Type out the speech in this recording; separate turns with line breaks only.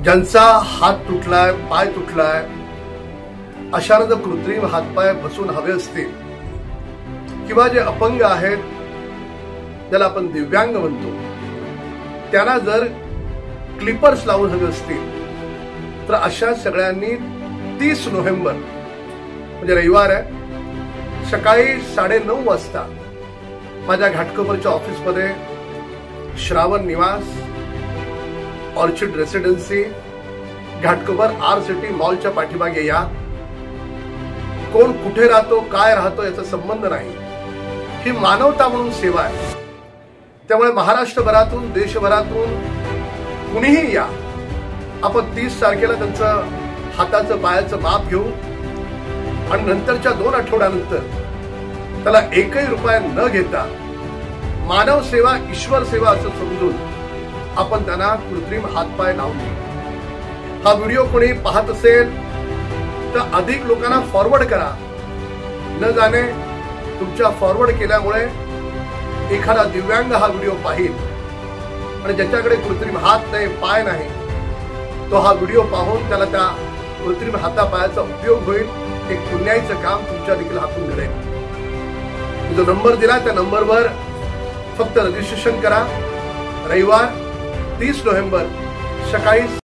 ज्यांचा हात तुटलाय, पाय तुटलाय, अशानं जर कृत्रिम हातपाय बसून हवे असतील किंवा जे अपंग आहेत, ज्याला आपण दिव्यांग म्हणतो, त्यांना जर क्लिपर्स लावून हवे असतील तर अशा सगळ्यांनी 30 नोव्हेंबर म्हणजे रविवार आहे, सकाळी 9:30 वाजता माझ्या घाटकोपरच्या ऑफिसमध्ये Shravan Niwas, orchid residency, Ghatkopar R City मॉलच्या पाठीमागे या. कोण कुठे राहतो, काय राहतो याचा संबंध नाही. ही मानवता म्हणून सेवा आहे. त्यामुळे महाराष्ट्रभरातून, देशभरातून कुणीही या. आपण 30 तारखेला त्यांचं हाताचं, पायाचं माप घेऊ आणि नंतरच्या 2 आठवड्यानंतर त्याला एकही रुपया न घेता मानव सेवा, ईश्वर सेवा असं समजून आपण त्यांना कृत्रिम हातपाय लावून देऊ. हा व्हिडिओ कोणी पाहत असेल तर अधिक लोकांना फॉरवर्ड करा. न जाणे तुमच्या फॉरवर्ड केल्यामुळे एखादा दिव्यांग हा व्हिडिओ पाहिल आणि ज्याच्याकडे कृत्रिम हात नाही, पाय नाही, तो हा व्हिडिओ पाहून त्याला त्या कृत्रिम हातापायाचा उपयोग होईल. एक पुण्याईचं काम तुमच्या देखील हातून घडेल. जो नंबर दिला त्या नंबरवर फक्त रजिस्ट्रेशन करा. रविवार 30 नोव्हेंबर सकाळी